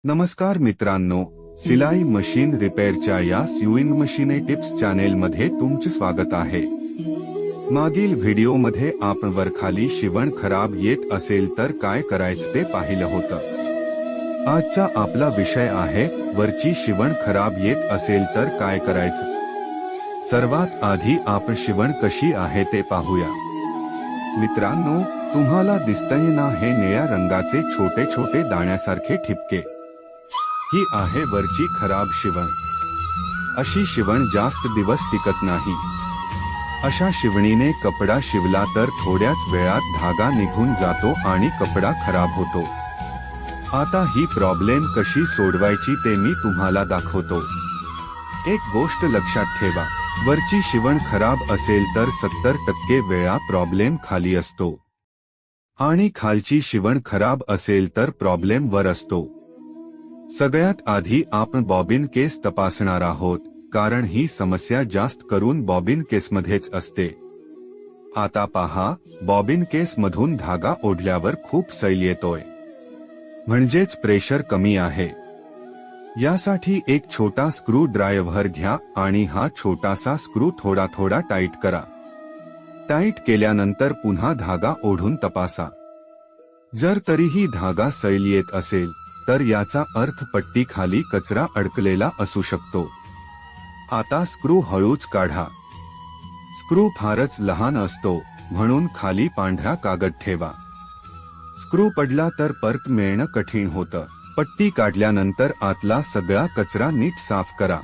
नमस्कार मित्रांनो, सिलाई मशीन रिपेअरच्या या स्यूइंग मशीन टिप्स चॅनेल मध्ये तुमचे स्वागत आहे। मागील व्हिडिओमध्ये आपण वरखाली शिवण खराब येत असेल तर काय करायचं ते पाहिलं होतं। आजचा आपला विषय आहे वरची शिवण खराब येत असेल तर काय करायचं। सर्वात आधी आपण शिवण कशी आहे ते पाहूया। मित्रांनो, तुम्हाला दिसतंय ना हे निळ्या रंगाचे छोटे छोटे दाण्यासारखे ठिपके, ही आहे वरची खराब शिवण। अशी शिवण जास्त दिवस टिकत नाही। अशा शिवणीने कपडा शिवला तर थोड्याच वेळात धागा निघून जातो आणि कपडा खराब होतो। आता ही प्रॉब्लेम कशी सोडवायची ते मी तुम्हाला दाखवतो। एक गोष्ट लक्षात ठेवा, वरची शिवण खराब असेल तर 70% वेळा प्रॉब्लेम खाली असतो आणि खालची शिवण खराब असेल तर प्रॉब्लेम वर असतो। सगळ्यात आधी आपण बॉबिन केस तपासणार आहोत, कारण ही समस्या जास्त करून बॉबिन केसमध्येच असते। आता पहा, बॉबिन केस मधून धागा ओढल्यावर खूप सैल येतोय, म्हणजेच प्रेशर कमी आहे। यासाठी एक छोटा स्क्रू ड्रायव्हर घ्या आणि हा छोटासा स्क्रू थोडा थोडा टाईट करा। टाईट केल्यानंतर पुन्हा धागा ओढून तपासा। जर तरीही धागा सैल येत असेल तर याचा अर्थ पट्टी खाली कचरा अडकलेला असू शकतो। आता स्क्रू हळूच काढा। स्क्रू फारच लहान असतो, म्हणून खाली पांढरा कागद ठेवा। स्क्रू पडला तर परत मिळणं कठीण होतं। पट्टी काढल्यानंतर आतला सगळा कचरा नीट साफ करा।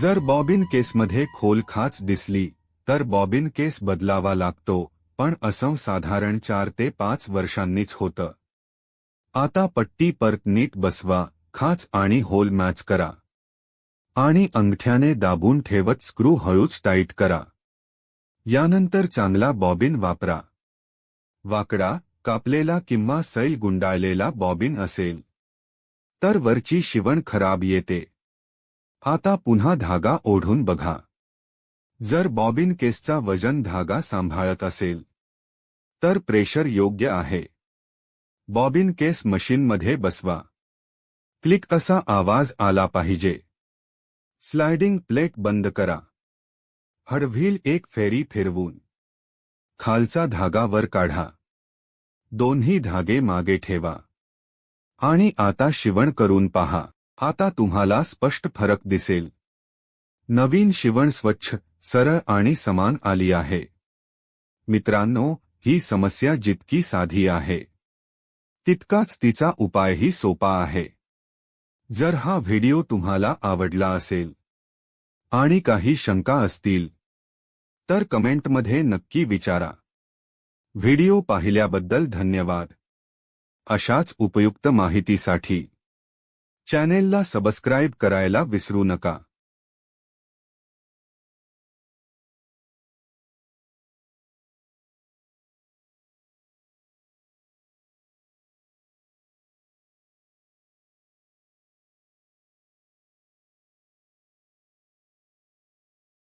जर बॉबिन केसमध्ये खोल खाच दिसली तर बॉबिन केस बदलावा लागतो, पण असं साधारण 4 ते 5 वर्षांनीच होतं। आता पट्टी परत नीट बसवा, खाच आणि होल मॅच करा आणि अंगठ्याने दाबून ठेवत स्क्रू हळूच टाईट करा। यानंतर चांगला बॉबिन वापरा। वाकडा, कापलेला किंवा सैल गुंडाळलेला बॉबिन असेल तर वरची शिवण खराब येते। आता पुन्हा धागा ओढून बघा। जर बॉबिन केसचा वजन धागा सांभाळत असेल तर प्रेशर योग्य आहे। बॉबिन केस मशीनमध्ये बसवा। क्लिक असा आवाज आला पाहिजे। स्लाइडिंग प्लेट बंद करा। हळव्हील एक फेरी फिरवून खालचा धागा वर काढा। दोन्ही धागे मागे ठेवा आणि आता शिवण करून पहा। आता तुम्हाला स्पष्ट फरक दिसेल। नवीन शिवण स्वच्छ, सरळ आणि समान आली आहे। मित्रांनो, ही समस्या जितकी साधी आहे तितकाच तिचा उपायही सोपा आहे। जर हा व्हिडिओ तुम्हाला आवडला असेल आणि काही शंका असतील तर कमेंटमध्ये नक्की विचारा। व्हिडिओ पाहिल्याबद्दल धन्यवाद। अशाच उपयुक्त माहितीसाठी चॅनेलला सबस्क्राईब करायला विसरू नका।